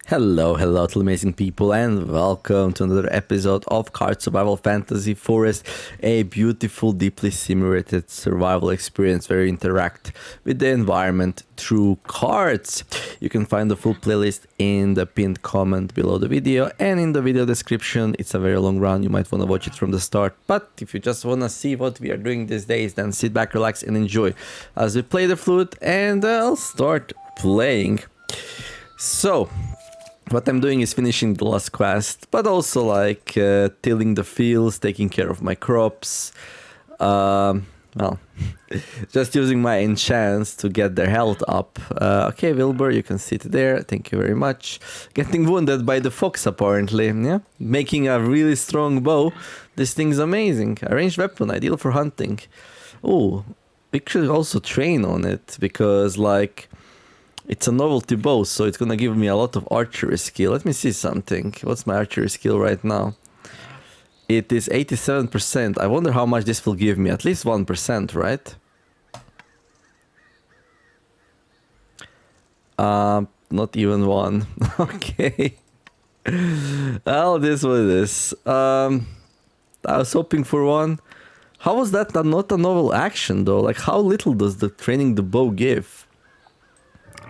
Hello to amazing people, and welcome to another episode of Card Survival Fantasy Forest, a beautiful, deeply simulated survival experience where you interact with the environment through cards. You can find the full playlist in the pinned comment below the video and in the video description. It's a very long run, you might want to watch it from the start, but if you just want to see what we are doing these days, then sit back, relax, and enjoy as we play the flute, and I'll start playing. So, what I'm doing is finishing the last quest, but also like tilling the fields, taking care of my crops. Well, just using my enchants to get their health up. Okay, Wilbur, you can sit there. Thank you very much. Getting wounded by the fox, apparently. Yeah, making a really strong bow. This thing's amazing. A ranged weapon, ideal for hunting. Oh, we should also train on it because, like, it's a novelty bow, so it's gonna give me a lot of archery skill. Let me see something. What's my archery skill right now? It is 87%. I wonder how much this will give me. At least 1%, right? Not even one. Okay. Well, this what it is. I was hoping for one. How was that not a novel action, though? Like, how little does the training the bow give?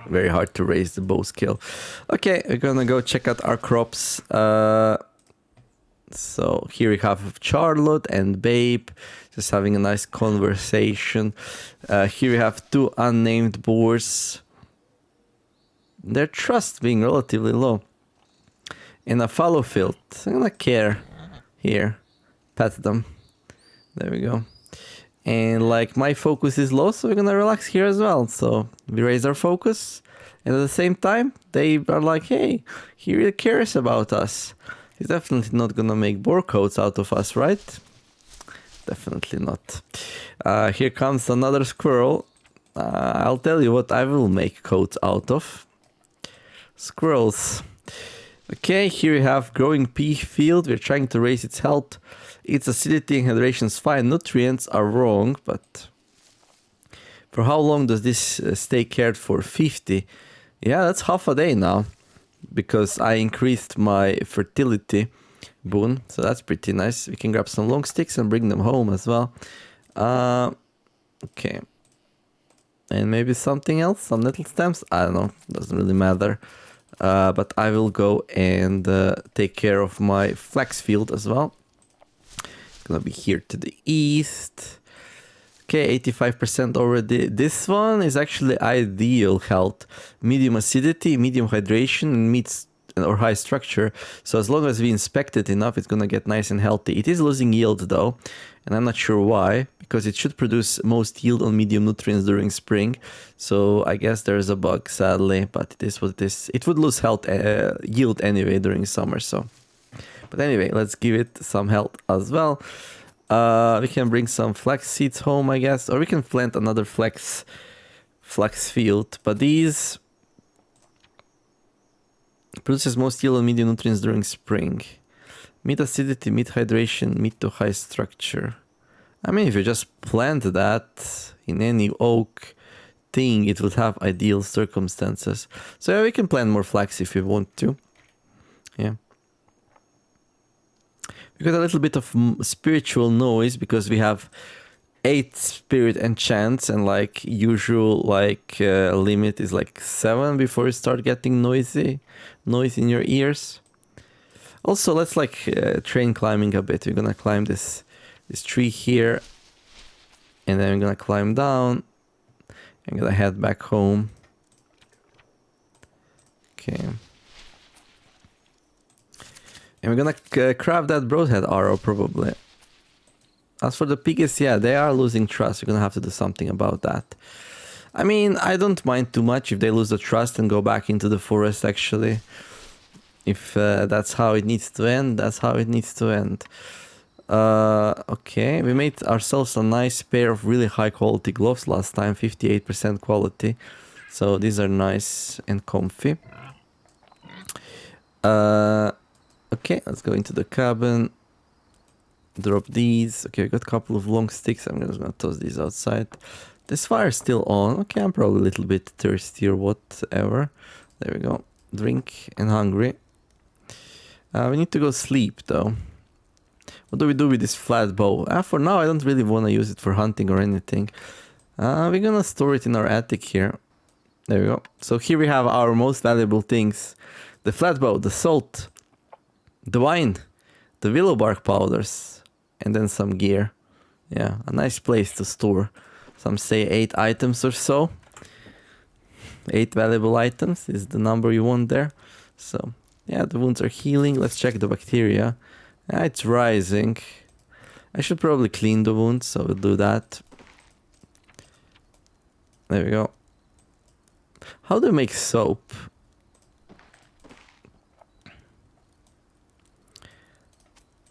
Very hard to raise the bow skill. Okay, we're gonna go check out our crops. So here we have Charlotte and Babe, just having a nice conversation. Here we have two unnamed boars. Their trust being relatively low. In a fallow field, I'm gonna care here. Pet them. There we go. And like my focus is low, so we're gonna relax here as well. So we raise our focus, and at the same time, they are like, hey, he really cares about us. He's definitely not gonna make boar coats out of us, right? Definitely not. Here comes another squirrel. I'll tell you what I will make coats out of. Squirrels. Okay, here we have growing pea field. We're trying to raise its health. Its acidity and hydration is fine. Nutrients are wrong, but for how long does this stay cared for? 50. Yeah, that's half a day now, because I increased my fertility boon, so that's pretty nice. We can grab some long sticks and bring them home as well. Okay. And maybe something else, some nettle stems. I don't know, doesn't really matter. But I will go and take care of my flax field as well. Gonna be here to the east. Okay, 85% already. This one is actually ideal health. Medium acidity, medium hydration, and meets or high structure. So as long as we inspect it enough, it's gonna get nice and healthy. It is losing yield though, and I'm not sure why, because it should produce most yield on medium nutrients during spring. So I guess there's a bug, sadly, but it is what it is. It would lose health yield anyway during summer, so. But anyway, let's give it some health as well. We can bring some flax seeds home, I guess, or we can plant another flax field. But these produces most yield and medium nutrients during spring. Mid acidity, mid hydration, mid to high structure. I mean, if you just plant that in any oak thing, it would have ideal circumstances. So yeah, we can plant more flax if we want to. Yeah. We got a little bit of spiritual noise because we have 8 spirit enchants, and like usual, like limit is like 7 before you start getting noise in your ears. Also, let's like train climbing a bit. We're gonna climb this tree here, and then we're gonna climb down. I'm gonna head back home. Okay. And we're gonna craft that broadhead arrow, probably. As for the pigs, yeah, they are losing trust. We're gonna have to do something about that. I mean, I don't mind too much if they lose the trust and go back into the forest, actually. If that's how it needs to end, that's how it needs to end. Okay, we made ourselves a nice pair of really high quality gloves last time, 58% quality. So these are nice and comfy. Okay, let's go into the cabin. Drop these. Okay, we got a couple of long sticks. I'm just gonna toss these outside. This fire's still on. Okay, I'm probably a little bit thirsty or whatever. There we go. drink and hungry. We need to go sleep though. What do we do with this flat bow? For now I don't really want to use it for hunting or anything. We're gonna store it in our attic here. There we go. So here we have our most valuable things. The flat bow, the salt, the wine, the willow bark powders, and then some gear. Yeah, a nice place to store. Some say 8 items or so. 8 valuable items is the number you want there. So yeah, the wounds are healing. Let's check the bacteria. It's rising. I should probably clean the wounds, so we'll do that. There we go. How do you make soap?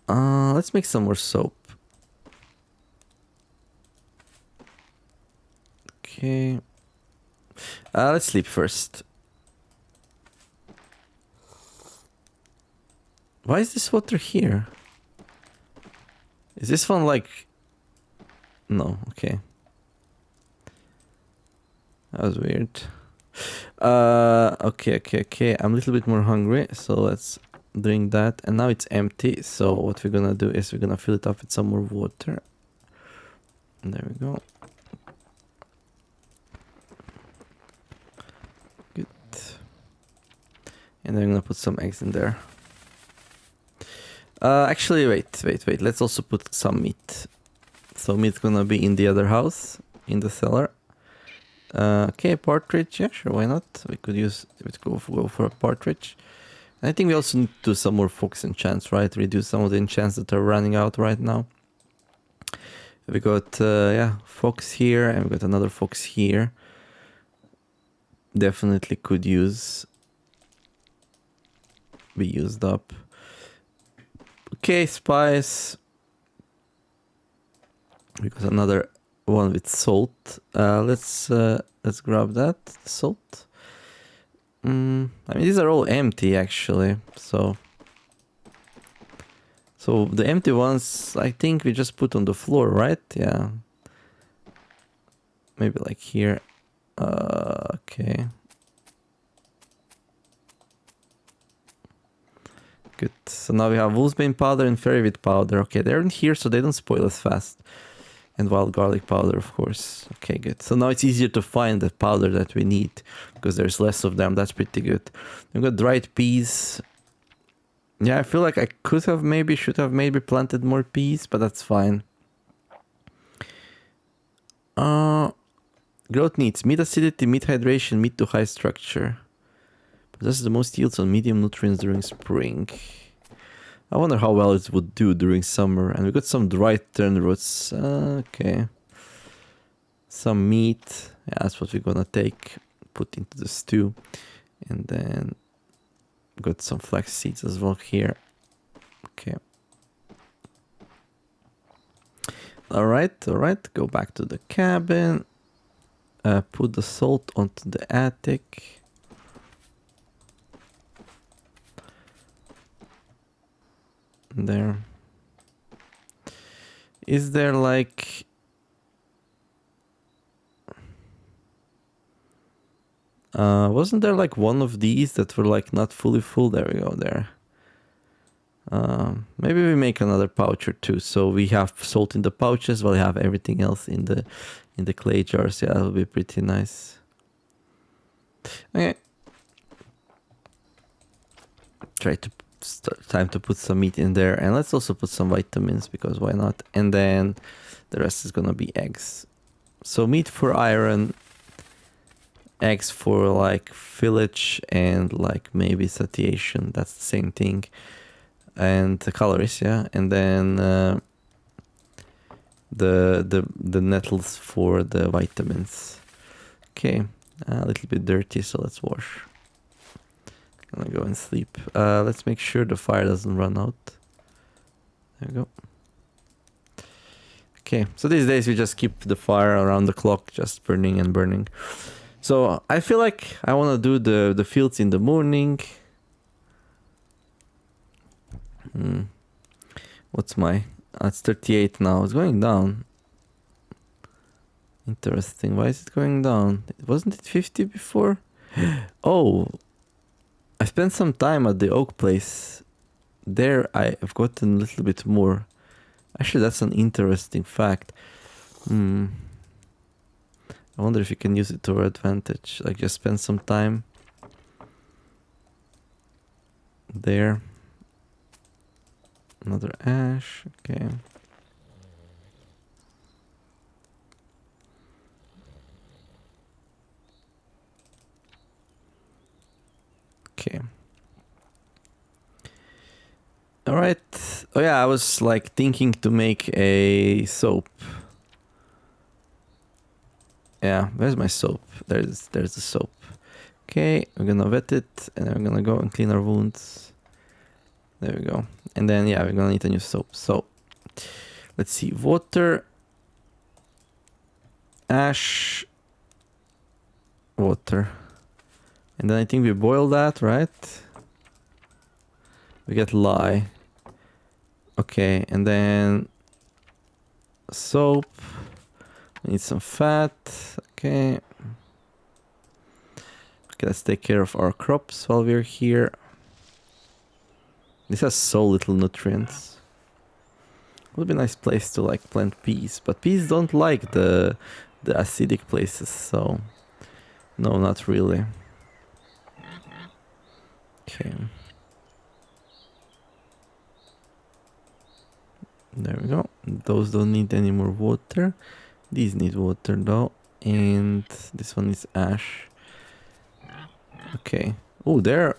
Let's make some more soap. Okay. Let's sleep first. Why is this water here? Is this one like... No, okay. That was weird. Okay. I'm a little bit more hungry, so let's drink that. And now it's empty, so what we're gonna do is we're gonna fill it up with some more water. And there we go. Good. And then I'm gonna put some eggs in there. Actually, wait. Let's also put some meat. So meat's gonna be in the other house, in the cellar. Okay, partridge. Yeah, sure. Why not? We could go for a partridge. I think we also need to do some more fox enchants, right? Reduce some of the enchants that are running out right now. We got fox here, and we got another fox here. Definitely could be used up. Okay, spice. We got another one with salt. Let's grab that salt. I mean, these are all empty actually. So the empty ones, I think we just put on the floor, right? Yeah. Maybe like here. Okay. Good. So now we have wolfsbane powder and fairyweed powder. Okay, they're in here, so they don't spoil as fast. And wild garlic powder, of course. Okay, good. So now it's easier to find the powder that we need because there's less of them. That's pretty good. We've got dried peas. Yeah, I feel like I should have maybe planted more peas, but that's fine. Growth needs meat acidity, meat hydration, meat to high structure. Possesses the most yields on medium nutrients during spring. I wonder how well it would do during summer. And we got some dried tern roots. Okay. Some meat. Yeah, that's what we're gonna take. Put into the stew. And then got some flax seeds as well here. Okay. Alright. Go back to the cabin. Put the salt onto the attic. There. Is there like... wasn't there like one of these that were like not fully full? There we go, there. Maybe we make another pouch or two. So we have salt in the pouches while we have everything else in the clay jars. Yeah, that would be pretty nice. Okay. Time to put some meat in there, and let's also put some vitamins because why not? And then the rest is gonna be eggs. So meat for iron, eggs for like village, and like maybe satiation. That's the same thing. And the calories, yeah. And then the nettles for the vitamins. Okay, a little bit dirty, so let's wash. Gonna go and sleep. Let's make sure the fire doesn't run out. There we go. Okay, so these days we just keep the fire around the clock, just burning and burning. So I feel like I want to do the fields in the morning. What's my... it's 38 now. It's going down. Interesting. Why is it going down? Wasn't it 50 before? Oh, I spent some time at the oak place. There I've gotten a little bit more. Actually, that's an interesting fact. I wonder if you can use it to our advantage. Like, just spend some time there. Another ash. Okay. Okay. All right. Oh yeah, I was like thinking to make a soap. Yeah, where's my soap? There's the soap. Okay, we're gonna wet it and then we're gonna go and clean our wounds. There we go. And then yeah, we're gonna need a new soap. So let's see. Water, ash, water. And then I think we boil that, right? We get lye. Okay, and then soap. We need some fat. Okay. Okay, let's take care of our crops while we're here. This has so little nutrients. Would be a nice place to like plant peas, but peas don't like the acidic places, so no, not really. Okay. There we go. Those don't need any more water. These need water though. And this one is ash. Okay. Oh, they're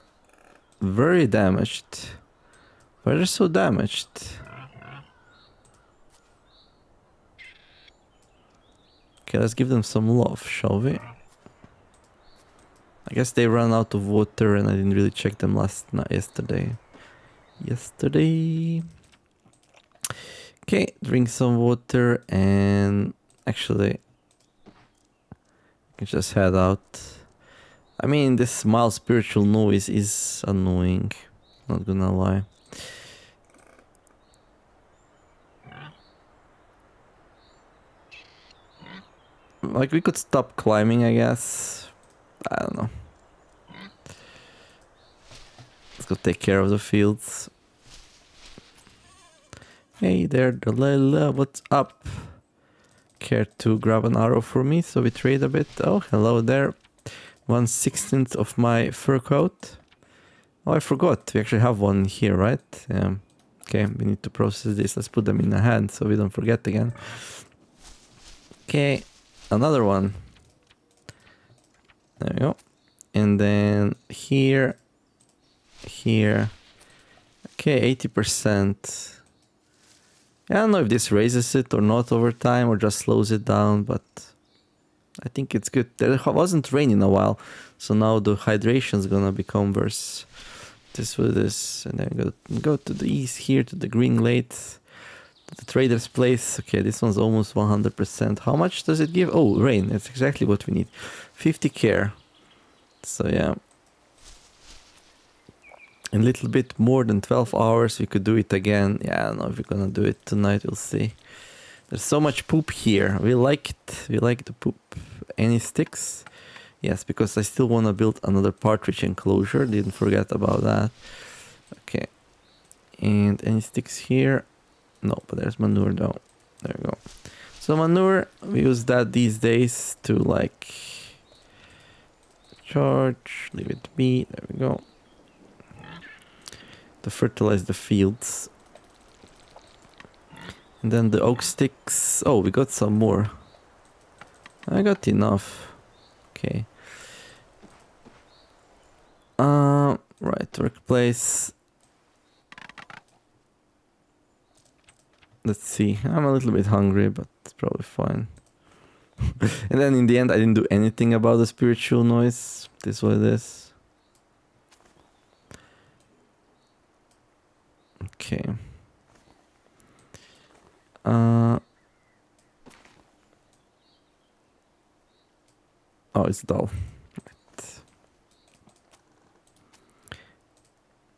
very damaged. Why are they so damaged? Okay, let's give them some love, shall we? I guess they ran out of water and I didn't really check them yesterday. Okay, drink some water and actually I can just head out. I mean, this mild spiritual noise is annoying, not gonna lie. Like, we could stop climbing, I guess. I don't know. Let's go take care of the fields. Hey there, Delilah, what's up? Care to grab an arrow for me so we trade a bit? Oh, hello there. 1/16 of my fur coat. Oh, I forgot. We actually have one here, right? Okay, we need to process this. Let's put them in a hand so we don't forget again. Okay, another one. There we go. And then here. Okay, 80%. I don't know if this raises it or not over time or just slows it down, but I think it's good. There wasn't rain in a while, so now the hydration is gonna become worse. This with this, and then go to the east here to the Green Glade, to the trader's place. Okay, this one's almost 100%. How much does it give? Oh, rain. That's exactly what we need. 50 care. So yeah. In a little bit more than 12 hours, we could do it again. Yeah, I don't know if we're gonna do it tonight. We'll see. There's so much poop here. We like it. We like the poop. Any sticks? Yes, because I still want to build another partridge enclosure. Didn't forget about that. Okay. And any sticks here? No, but there's manure though. There we go. So manure, we use that these days to like charge. Leave it be. There we go. To fertilize the fields. And then the oak sticks. Oh, we got some more. I got enough. Okay. Right, workplace. Let's see. I'm a little bit hungry, but it's probably fine. And then in the end, I didn't do anything about the spiritual noise. This is what it is. Okay. Oh, it's dull. Right.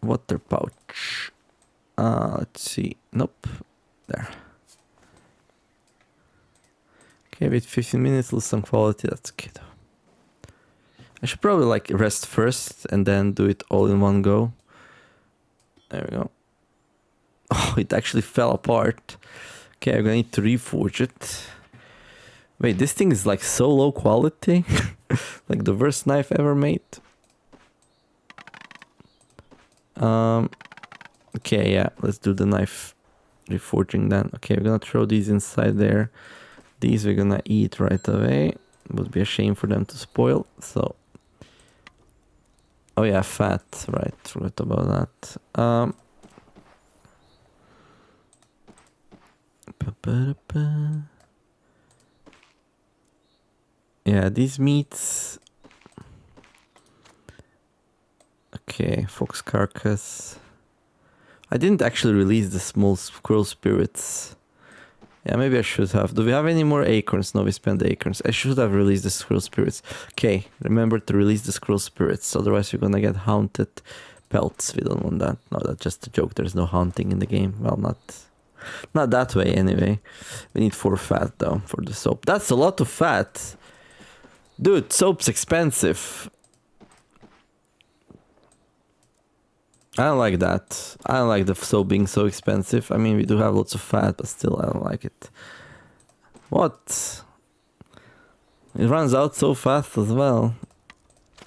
Water pouch. Let's see. Nope. There. Okay, wait 15 minutes, lose some quality. That's okay though. I should probably like rest first and then do it all in one go. There we go. Oh, it actually fell apart. Okay, I'm gonna need to reforge it. Wait, this thing is like so low quality. Like the worst knife ever made. Okay, yeah, let's do the knife reforging then. Okay, we're gonna throw these inside there. These we're gonna eat right away. Would be a shame for them to spoil, so... Oh yeah, fat, right, forgot about that. Yeah, these meats... Okay, fox carcass. I didn't actually release the small squirrel spirits. Yeah, maybe I should have. Do we have any more acorns? No, we spent the acorns. I should have released the squirrel spirits. Okay, remember to release the squirrel spirits. Otherwise, you're gonna get haunted pelts. We don't want that. No, that's just a joke. There's no haunting in the game. Well, not that way anyway. We need 4 fat though for the soap. That's a lot of fat. Dude, soap's expensive. I don't like that. I don't like the soap being so expensive. I mean, we do have lots of fat, but still, I don't like it. What? It runs out so fast as well.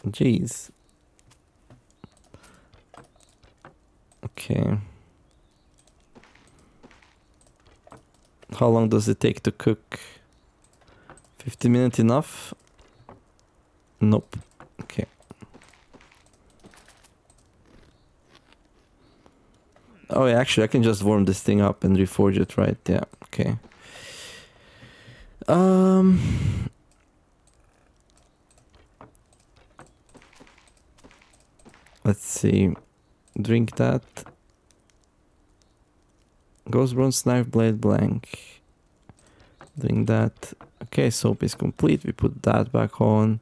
Jeez. Okay. How long does it take to cook? 50 minutes enough? Nope. Okay. Oh yeah, actually I can just warm this thing up and reforge it, right? Yeah, okay. Let's see. Drink that. Ghost bronze knife blade blank. Drink that. Okay, soap is complete. We put that back on.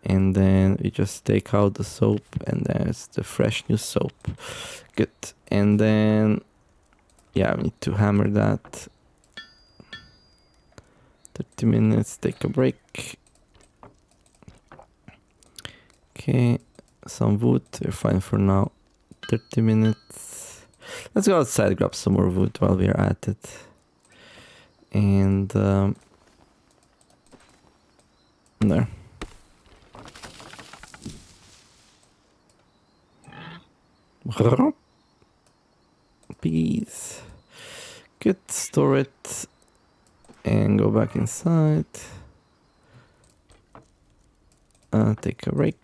And then we just take out the soap and there's the fresh new soap. Good. And then, yeah, we need to hammer that. 30 minutes, take a break. Okay, some wood, we're fine for now. 30 minutes. Let's go outside, grab some more wood while we're at it. And, there. Peace. Good, store it and go back inside. Take a break.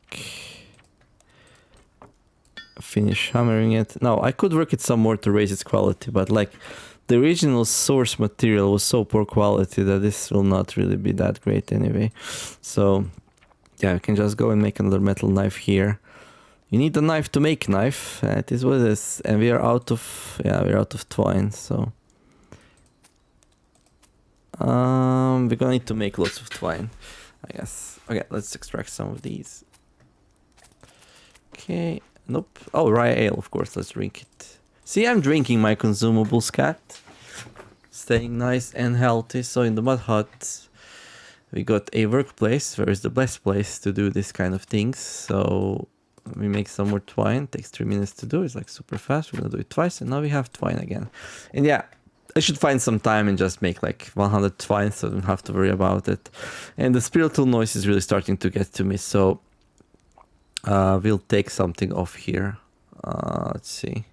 Finish hammering it. Now I could work it some more to raise its quality, but like the original source material was so poor quality that this will not really be that great anyway. So yeah, I can just go and make another metal knife here. You need a knife to make knife. It is what it is, and we are out of twine. So we're gonna need to make lots of twine, I guess. Okay, let's extract some of these. Okay, nope. Oh, rye ale, of course. Let's drink it. See, I'm drinking my consumables, cat. Staying nice and healthy. So in the mud hut, we got a workplace where is the best place to do this kind of things. So we make some more twine. Takes 3 minutes to do. It's like super fast. We're gonna do it twice, and now we have twine again. And yeah, I should find some time and just make like 100 twine, so I don't have to worry about it. And the spiritual noise is really starting to get to me. So we'll take something off here. Let's see.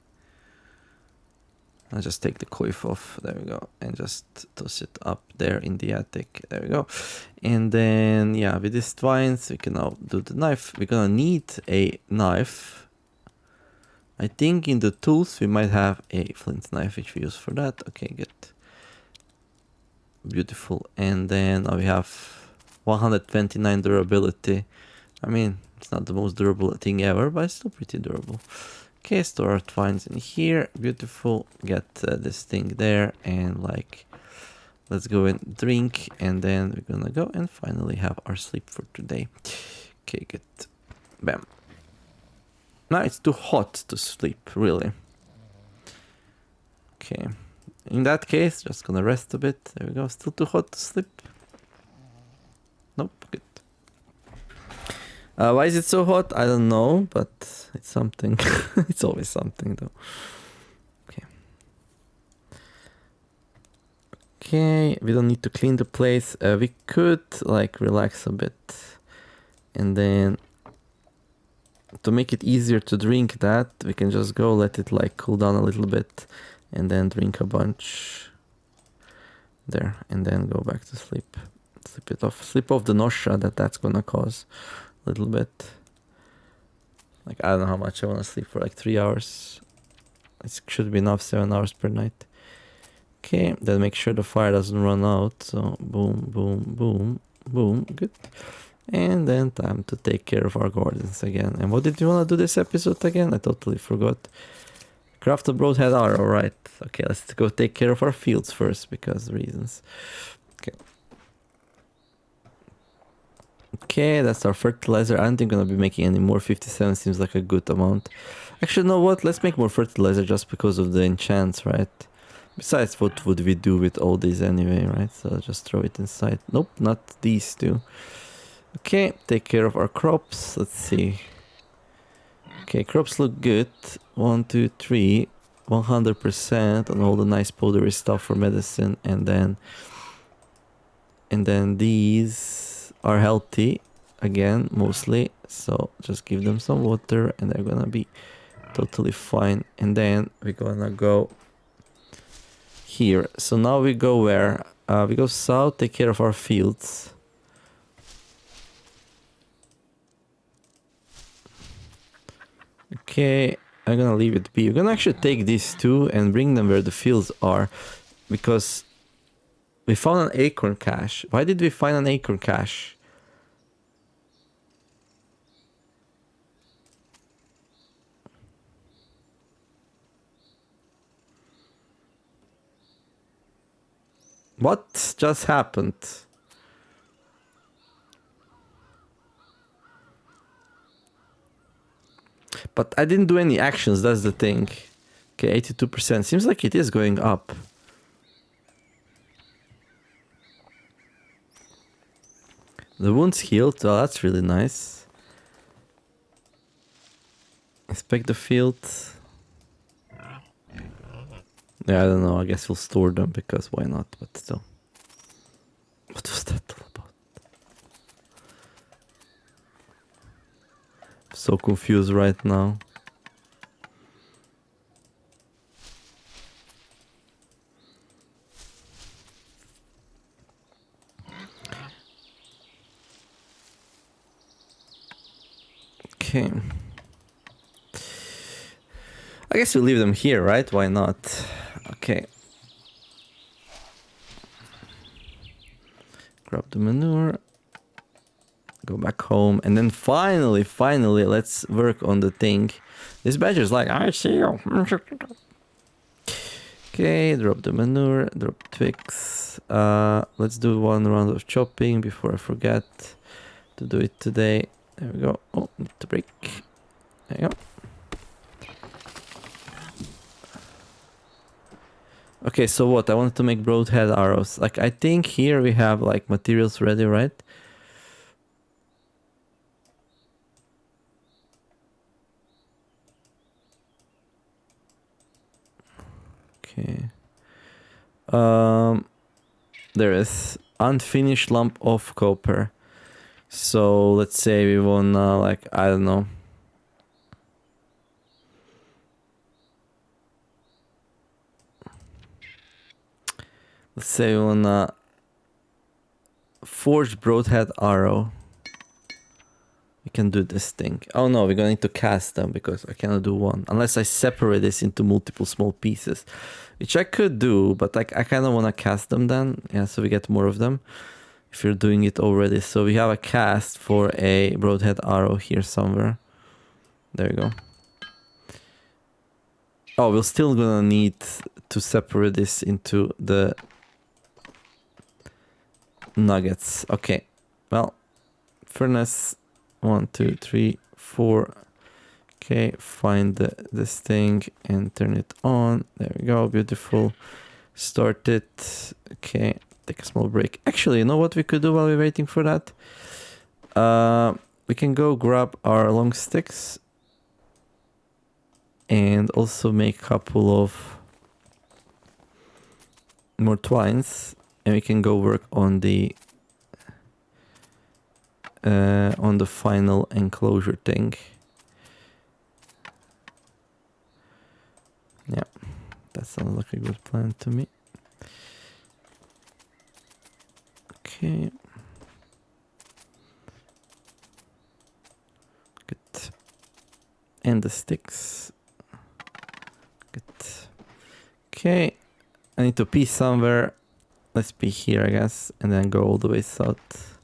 I'll just take the coif off. There we go. And just toss it up there in the attic. There we go. And then, yeah, with these twines, we can now do the knife. We're gonna need a knife. I think in the tools, we might have a flint knife, which we use for that. Okay, good. Beautiful. And then we have 129 durability. I mean, it's not the most durable thing ever, but it's still pretty durable. Okay, store our twines in here. Beautiful. Get this thing there and like, let's go and drink, and then we're gonna go and finally have our sleep for today. Okay, good. Bam. Now it's too hot to sleep, really. Okay. In that case, just gonna rest a bit. There we go. Still too hot to sleep. Nope, good. Why is it so hot? I don't know, but it's something. It's always something though. Okay. Okay, we don't need to clean the place. We could like relax a bit. And then to make it easier to drink that, we can just go let it like cool down a little bit and then drink a bunch there and then go back to sleep. Sleep off the nausea that's gonna cause a little bit. Like, I don't know how much I want to sleep for, like 3 hours. It should be enough, 7 hours per night. Okay, then make sure the fire doesn't run out. So boom, boom, boom, boom, good. And then time to take care of our gardens again. And what did you want to do this episode again? I totally forgot. Craft a broadhead arrow, right. Okay, let's go take care of our fields first because reasons. Okay. Okay, that's our fertilizer. I don't think I'm gonna be making any more. 57 seems like a good amount. Actually, you know what? Let's make more fertilizer just because of the enchants, right? Besides, what would we do with all these anyway, right? So just throw it inside. Nope, not these two. Okay, take care of our crops. Let's see. Okay, crops look good. 1, 2, 3. 100% on all the nice powdery stuff for medicine. And then these are healthy again, mostly. So just give them some water and they're gonna be totally fine. And then we're gonna go here. So now we go where? We go south, take care of our fields. Okay, I'm gonna leave it be. We're gonna actually take these two and bring them where the fields are, because we found an acorn cache. Why did we find an acorn cache? What just happened? But I didn't do any actions, that's the thing. Okay, 82%. Seems like it is going up. The wound's healed. Oh, that's really nice. Inspect the field. Yeah, I don't know. I guess we'll store them because why not? But still. What was that all about? I'm so confused right now. Okay. I guess we'll leave them here, right? Why not? Okay. Grab the manure. Go back home. And then finally, let's work on the thing. This badger's like, I see you. Okay, drop the manure, drop twigs. Let's do one round of chopping before I forget to do it today. There we go. Oh, need to break. There you go. Okay, so what? I wanted to make broadhead arrows. Like, I think here we have like materials ready, right? Okay. There is unfinished lump of copper. So let's say we wanna, like, I don't know. Let's say we wanna forge broadhead arrow. We can do this thing. Oh no, we're gonna need to cast them because I cannot do one unless I separate this into multiple small pieces, which I could do, but like I kind of want to cast them then. Yeah, so we get more of them if you're doing it already. So we have a cast for a broadhead arrow here somewhere. There you go. Oh, we're still gonna need to separate this into the nuggets. Okay, well, furnace 1, 2, 3, 4. Okay, find this thing and turn it on. There we go, beautiful. Start it. Okay, take a small break. Actually, you know what we could do while we're waiting for that? we can go grab our long sticks and also make a couple of more twines, and we can go work on the final enclosure thing. Yeah, that sounds like a good plan to me. Okay. Good. And the sticks. Good. Okay. I need to pee somewhere. Let's pee here, I guess, and then go all the way south.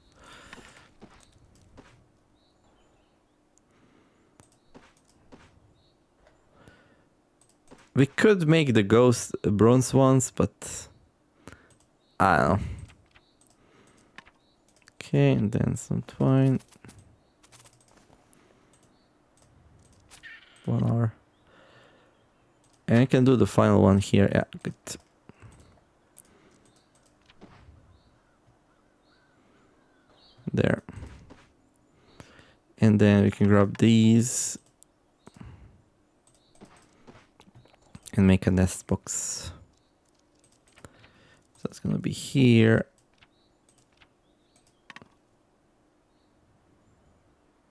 We could make the ghost bronze ones, but I don't know. Okay, and then some twine. 1 hour. And I can do the final one here. Yeah, good. There. And then we can grab these and make a nest box. So it's gonna be here.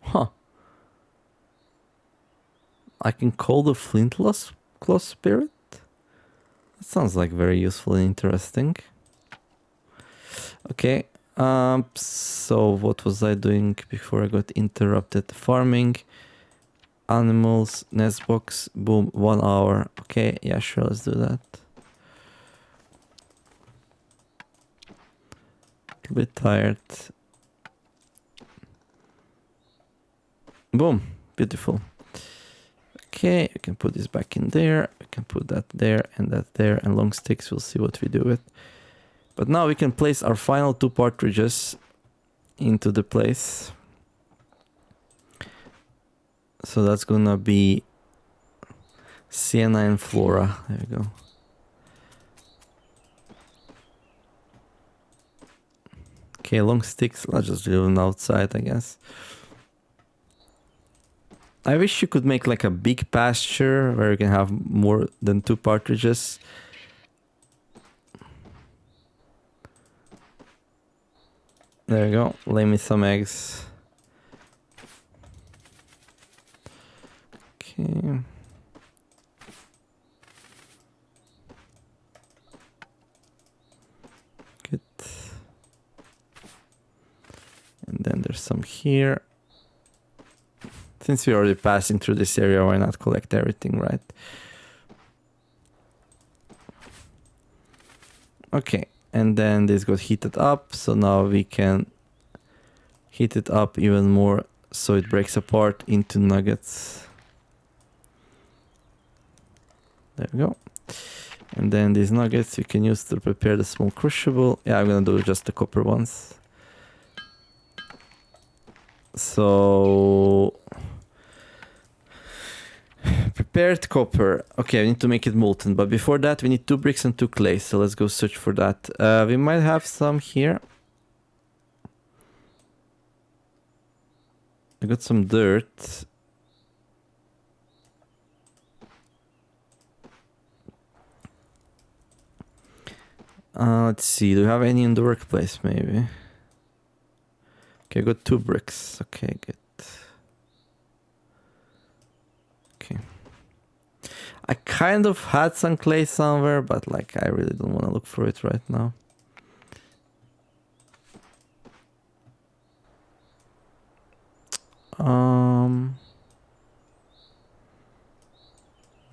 Huh. I can call the Flintlock spirit? That sounds like very useful and interesting. Okay. So what was I doing before I got interrupted? Farming, animals, nest box, boom, 1 hour. Okay, yeah, sure, let's do that. A bit tired. Boom, beautiful. Okay, we can put this back in there. We can put that there and that there, and long sticks, we'll see what we do with. But now we can place our final 2 partridges into the place. So that's gonna be Sienna and Flora. There we go. Okay, long sticks. Let's just leave them outside, I guess. I wish you could make like a big pasture where you can have more than 2 partridges. There you go. Lay me some eggs. Okay. Good. And then there's some here. Since we're already passing through this area, why not collect everything, right? Okay. And then this got heated up, so now we can heat it up even more so it breaks apart into nuggets. There we go. And then these nuggets you can use to prepare the small crucible. Yeah, I'm gonna do just the copper ones. So prepared copper. Okay, we need to make it molten, but before that we need 2 bricks and 2 clay, so let's go search for that. We might have some here. I got some dirt. Let's see, do we have any in the workplace maybe? Okay, I got 2 bricks. Okay, good. Okay. I kind of had some clay somewhere, but like I really don't want to look for it right now.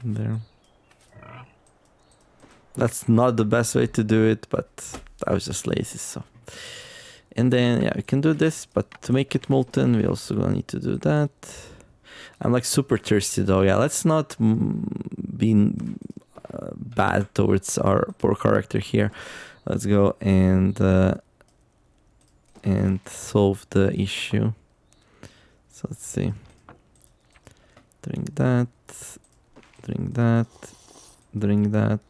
There. That's not the best way to do it, but I was just lazy, so. And then, yeah, we can do this, but to make it molten, we also gonna need to do that. I'm like super thirsty though. Yeah, let's not be bad towards our poor character here. Let's go and solve the issue. So let's see. Drink that. Drink that. Drink that.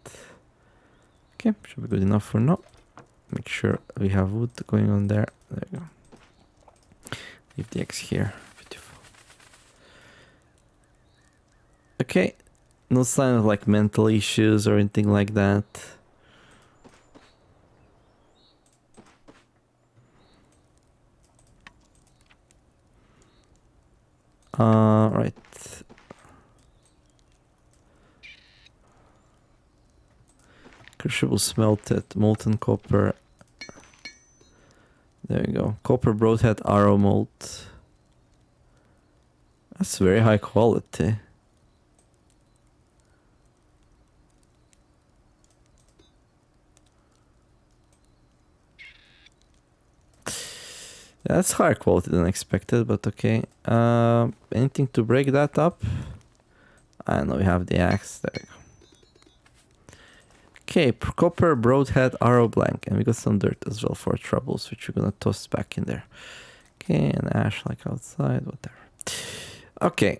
Okay, should be good enough for now. Make sure we have wood going on there. There you go. Leave the X here. Beautiful. Okay. No sign of like mental issues or anything like that. Right. Crucible smelted, molten copper. There you go. Copper broadhead arrow mold. That's very high quality. That's higher quality than expected, but okay. Anything to break that up? I know we have the axe. There we go. Okay, copper broadhead arrow blank, and we got some dirt as well for troubles, which we're gonna toss back in there. Okay, and ash like outside, whatever. Okay,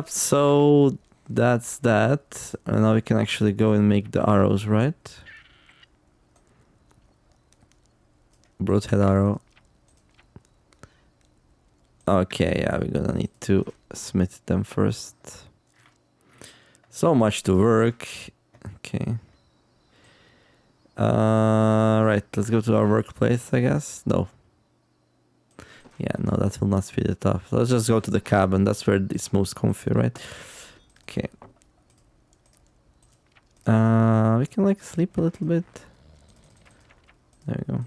so that's that. And now we can actually go and make the arrows, right? Broadhead arrow. Okay, yeah, we're gonna need to smith them first. So much to work. Okay. Right, let's go to our workplace, I guess. No. Yeah, no, that will not speed it up. Let's just go to the cabin. That's where it's most comfy, right? Okay. We can like sleep a little bit. There we go.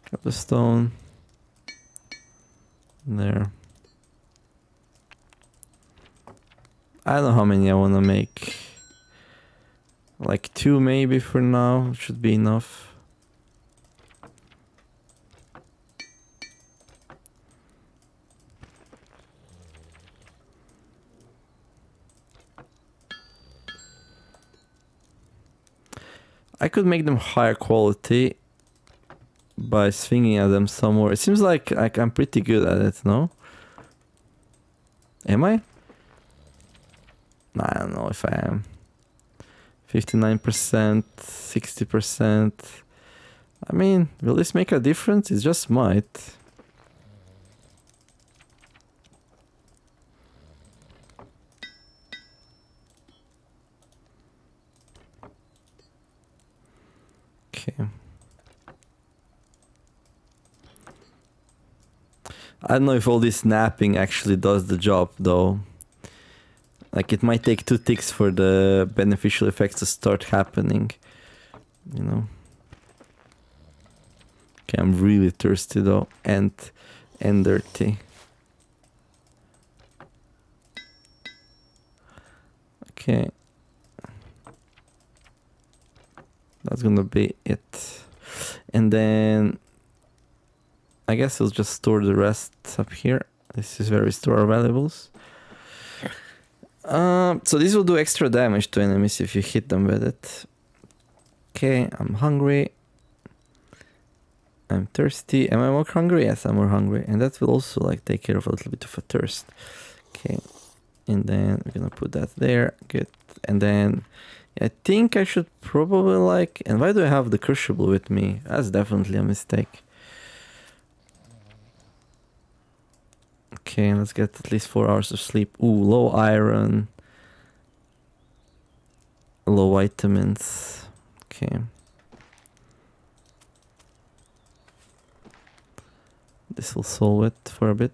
Grab the stone. There. I don't know how many I want to make. Like 2 maybe for now. Should be enough. I could make them higher quality by swinging at them some more. It seems like I'm pretty good at it, no? Am I? I don't know if I am. 59%, 60%. I mean, will this make a difference? It just might. Okay. I don't know if all this snapping actually does the job though. Like it might take 2 ticks for the beneficial effects to start happening. You know. Okay, I'm really thirsty though, and dirty. Okay. That's gonna be it. And then I guess we'll just store the rest up here. This is where we store our valuables. So this will do extra damage to enemies if you hit them with it. Okay, I'm hungry. I'm thirsty. Am I more hungry? Yes, I'm more hungry. And that will also like take care of a little bit of a thirst. Okay. And then we're gonna put that there. Good. And then I think I should probably like... And why do I have the crucible with me? That's definitely a mistake. Okay, let's get at least 4 hours of sleep. Ooh, low iron. Low vitamins. Okay. This will solve it for a bit.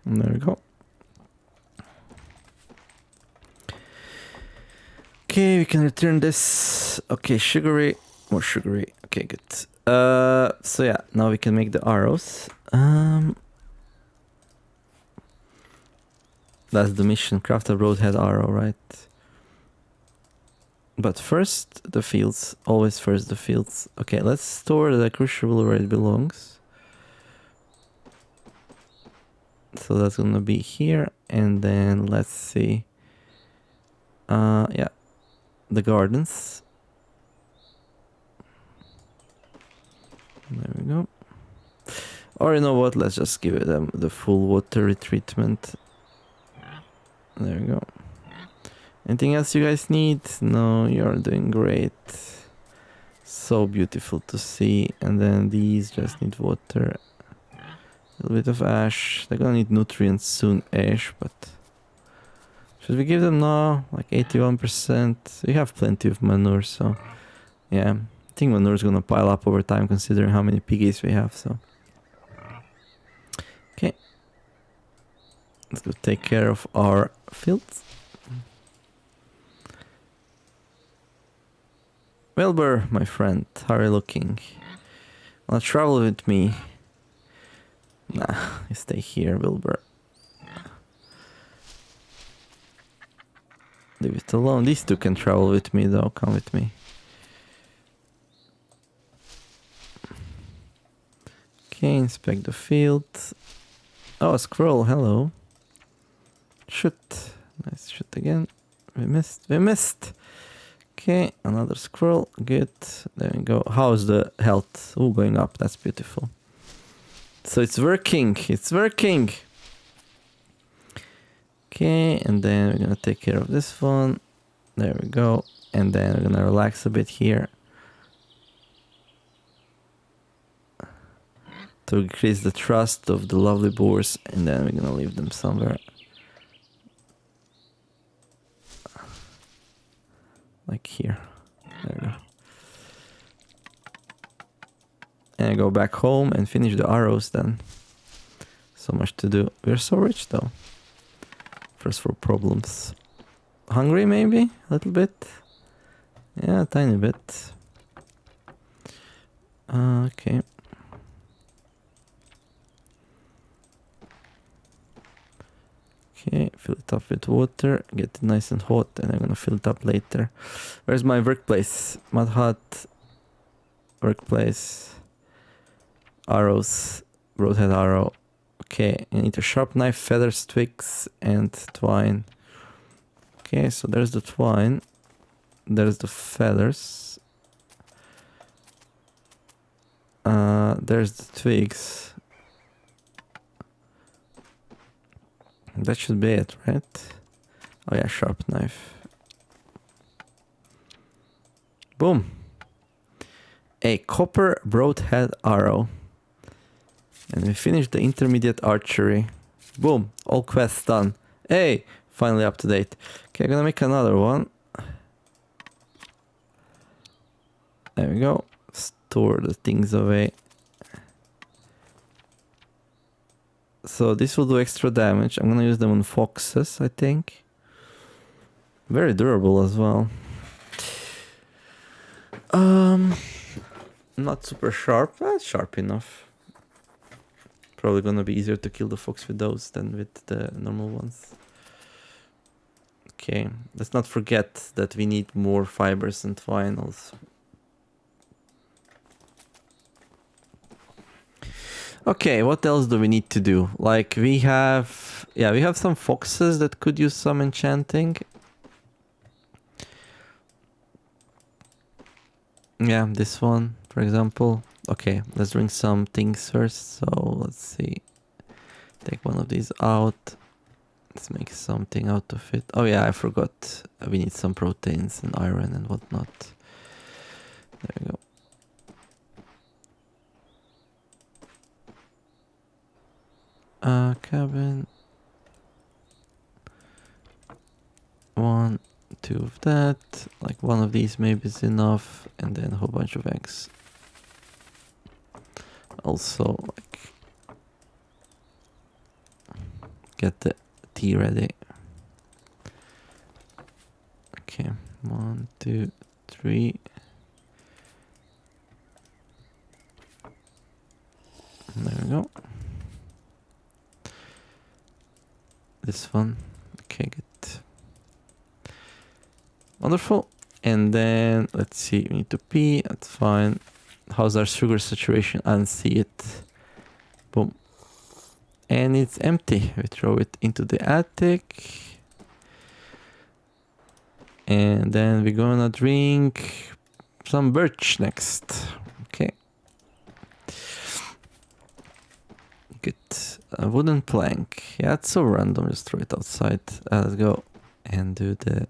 And there we go. Okay, we can return this. Okay, sugary. More sugary. Okay, good. So yeah, now we can make the arrows. That's the mission. Craft a broadhead arrow, right? But first, the fields. Always first the fields. Okay, let's store the crucible where it belongs. So that's gonna be here. And then let's see. Yeah. The gardens. There we go. Or you know what, let's just give them the full water retreatment. There we go. Anything else you guys need? No, you're doing great. So beautiful to see. And then these just need water. A little bit of ash. They're gonna need nutrients soon, ash, but... Should we give them now? Like 81%? We have plenty of manure, so... Yeah, I think manure is gonna pile up over time considering how many piggies we have, so... Okay. Let's go take care of our fields. Wilbur, my friend, how are you looking? Wanna travel with me? Nah, you stay here, Wilbur. Leave it alone. These two can travel with me though, come with me. Okay, inspect the field. Oh, a squirrel, hello. Shoot. Nice shoot again. We missed. Okay, another squirrel, good. There we go. How's the health? Oh, going up, that's beautiful. So it's working. Okay, and then we're gonna take care of this one. There we go. And then we're gonna relax a bit here. To increase the trust of the lovely boars. And then we're gonna leave them somewhere. Like here. There we go. And I go back home and finish the arrows then. So much to do. We're so rich though. First for problems. Hungry maybe? A little bit? Yeah, a tiny bit. Okay. Okay, fill it up with water, get it nice and hot, and I'm gonna fill it up later. Where's my workplace? Mud hut, workplace, arrows, broadhead arrow. Okay, I need a sharp knife, feathers, twigs, and twine. Okay, so there's the twine, there's the feathers, there's the twigs. That should be it, right? Oh yeah, sharp knife. Boom. A copper broadhead arrow. And we finished the intermediate archery. Boom, all quests done. Hey, finally up to date. Okay, I'm gonna make another one. There we go. Store the things away. So this will do extra damage. I'm gonna use them on foxes, I think. Very durable as well. Not super sharp, but sharp enough. Probably gonna be easier to kill the fox with those than with the normal ones. Okay, let's not forget that we need more fibers and twine also. Okay, what else do we need to do? Like we have some foxes that could use some enchanting. Yeah, this one, for example. Okay, let's bring some things first. So let's see. Take one of these out. Let's make something out of it. Oh yeah, I forgot. We need some proteins and iron and whatnot. There we go. Cabin. 1, 2 of that. Like one of these maybe is enough. And then a whole bunch of eggs. Also, like, get the tea ready. Okay, 1, 2, 3. There we go. This one. Okay, good. Wonderful. And then, let's see, we need to pee. That's fine. How's our sugar saturation? Unsee it. Boom. And it's empty. We throw it into the attic. And then we're gonna drink some birch next. Okay. biscuit. A wooden plank. Yeah, it's so random. Just throw it outside. Let's go and do the...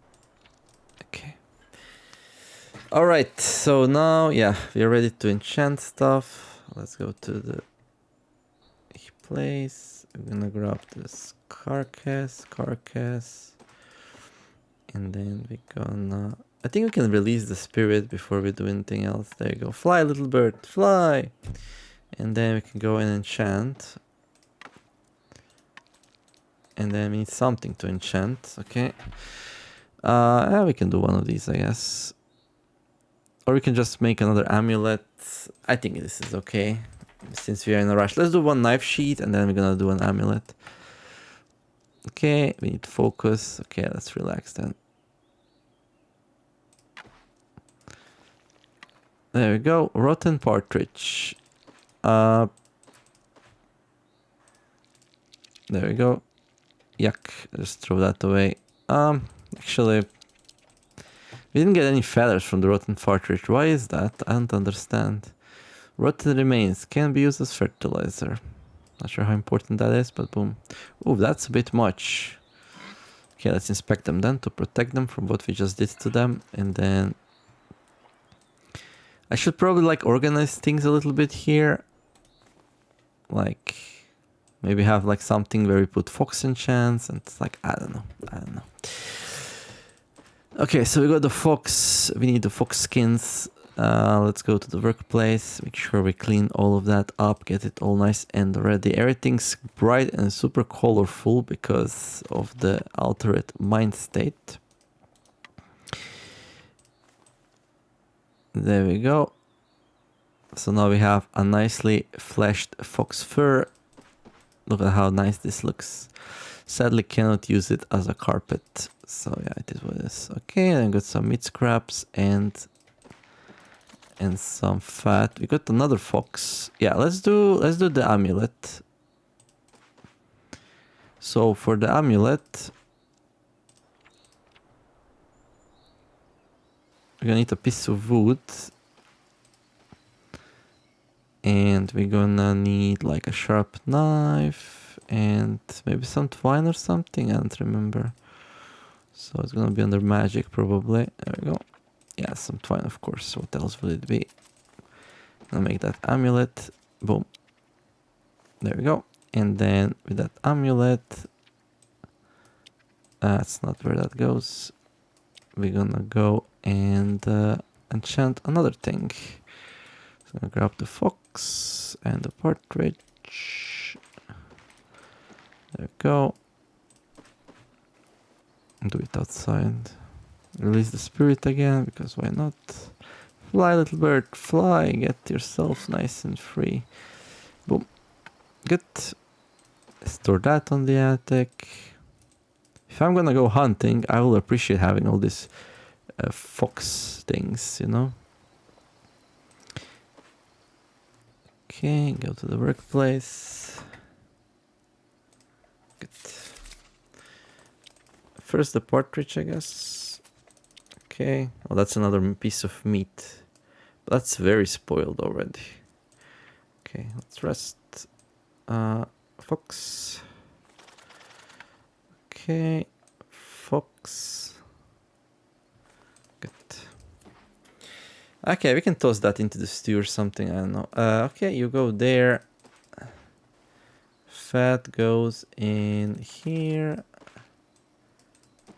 Okay. Alright, so now, yeah, we're ready to enchant stuff. Let's go to the place. I'm gonna grab this carcass. And then we're gonna... I think we can release the spirit before we do anything else. There you go. Fly, little bird, fly! And then we can go and enchant. And then we need something to enchant, okay? Yeah, we can do one of these, I guess. Or we can just make another amulet. I think this is okay, since we are in a rush. Let's do one knife sheath, and then we're gonna do an amulet. Okay, we need focus. Okay, let's relax then. There we go. Rotten partridge. There we go. Yuck. Just throw that away. Actually, we didn't get any feathers from the rotten partridge. Why is that? I don't understand. Rotten remains can be used as fertilizer. Not sure how important that is, but boom. Ooh, that's a bit much. Okay, let's inspect them then to protect them from what we just did to them. And then I should probably like organize things a little bit here. Like maybe have like something where we put fox enchants and it's like, I don't know. Okay, so we got the fox. We need the fox skins. Let's go to the workplace. Make sure we clean all of that up. Get it all nice and ready. Everything's bright and super colorful because of the altered mind state. There we go. So now we have a nicely fleshed fox fur. Look at how nice this looks. Sadly cannot use it as a carpet. So yeah, it is what it is. Okay, and I got some meat scraps and some fat. We got another fox. Yeah, let's do the amulet. So for the amulet, we're gonna need a piece of wood. And we're gonna need like a sharp knife and maybe some twine or something. I don't remember. So it's gonna be under magic probably. There we go. Yeah, some twine, of course. What else would it be? I'll make that amulet. Boom. There we go. And then with that amulet, that's not where that goes. We're gonna go and enchant another thing. So I'm gonna grab the fox and the partridge. There we go. Do it outside. Release the spirit again, because why not? Fly, little bird, fly. Get yourself nice and free. Boom. Good. Store that on the attic. If I'm gonna go hunting, I will appreciate having all these fox things, you know? Okay, go to the workplace. Good. First the partridge, I guess. Okay. Oh, that's another piece of meat. But that's very spoiled already. Okay, let's rest. Fox. Okay, fox. Good. Okay, we can toss that into the stew or something, I don't know. Okay, you go there. Fat goes in here.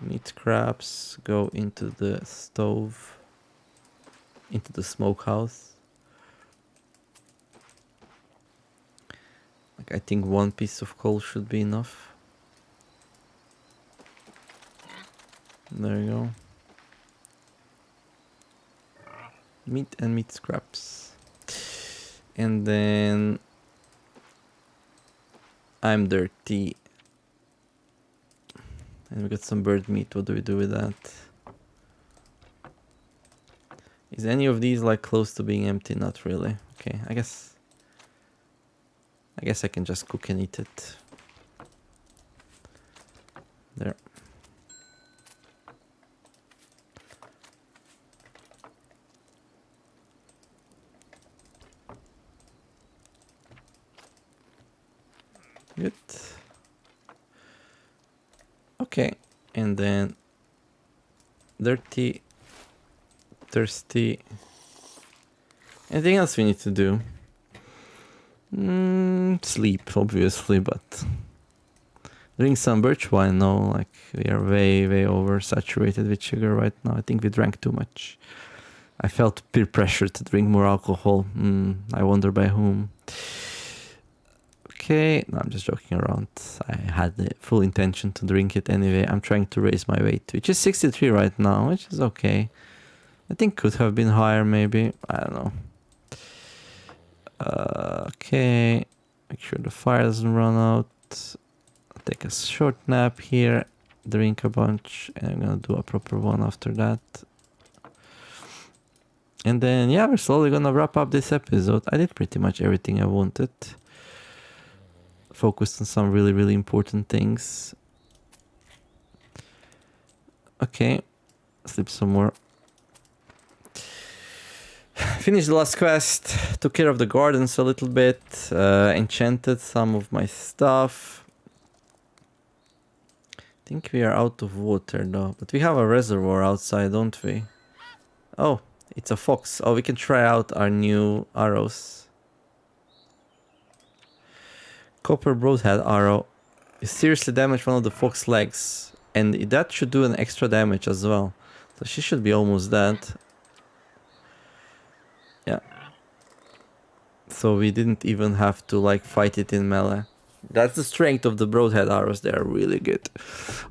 Meat scraps go into the stove. Into the smokehouse. Like, I think one piece of coal should be enough. There you go. Meat and meat scraps. And then I'm dirty. And we got some bird meat. What do we do with that? Is any of these like close to being empty? Not really. Okay, I guess I can just cook and eat it. There. And then dirty, thirsty. Anything else we need to do? Sleep, obviously, but drink some birch wine. No, like we are way oversaturated with sugar right now. I think we drank too much. I felt peer pressure to drink more alcohol. I wonder by whom. Okay, no, I'm just joking around. I had the full intention to drink it anyway. I'm trying to raise my weight, which is 63 right now, which is okay. I think could have been higher maybe. I don't know. Okay, make sure the fire doesn't run out. I'll take a short nap here, drink a bunch, and I'm gonna do a proper one after that. And then, yeah, we're slowly gonna wrap up this episode. I did pretty much everything I wanted. Focused on some really important things. Okay, sleep some more. Finished the last quest, took care of the gardens a little bit, enchanted some of my stuff. I think we are out of water though, but we have a reservoir outside, don't we? Oh, it's a fox. Oh, we can try out our new arrows. Copper broadhead arrow. You seriously damage one of the fox legs, and that should do an extra damage as well. So she should be almost dead. Yeah. So we didn't even have to like fight it in melee. That's the strength of the broadhead arrows. They are really good.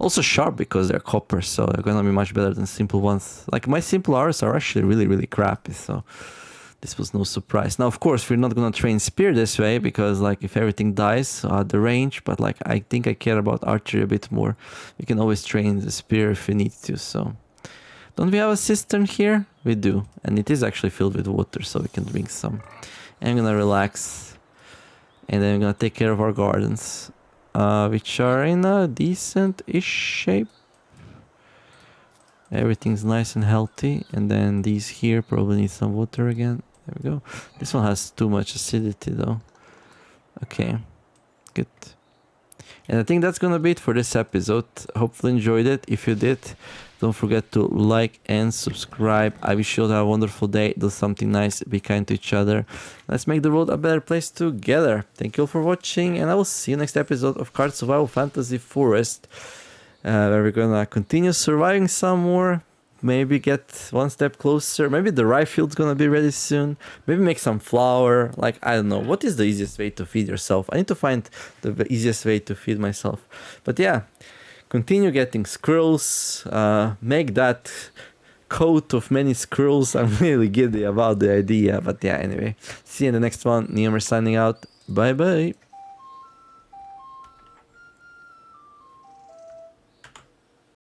Also sharp because they're copper, so they're gonna be much better than simple ones. Like my simple arrows are actually really crappy, so this was no surprise. Now, of course, we're not gonna train spear this way because like if everything dies at the range, but like I think I care about archery a bit more. We can always train the spear if we need to, so. Don't we have a cistern here? We do. And it is actually filled with water, so we can drink some. And I'm gonna relax. And then I'm gonna take care of our gardens. Which are in a decent-ish shape. Everything's nice and healthy. And then these here probably need some water again. There we go. This one has too much acidity though. Okay. Good. And I think that's gonna be it for this episode. Hopefully enjoyed it. If you did, don't forget to like and subscribe. I wish you all have a wonderful day. Do something nice. Be kind to each other. Let's make the world a better place together. Thank you all for watching, and I will see you next episode of Card Survival Fantasy Forest, where we're gonna continue surviving some more. Maybe get one step closer. Maybe the rye field's gonna be ready soon. Maybe make some flour. Like, I don't know. What is the easiest way to feed yourself? I need to find the easiest way to feed myself. But yeah, continue getting squirrels. Make that coat of many squirrels. I'm really giddy about the idea. But yeah, anyway. See you in the next one. Neomer signing out. Bye bye.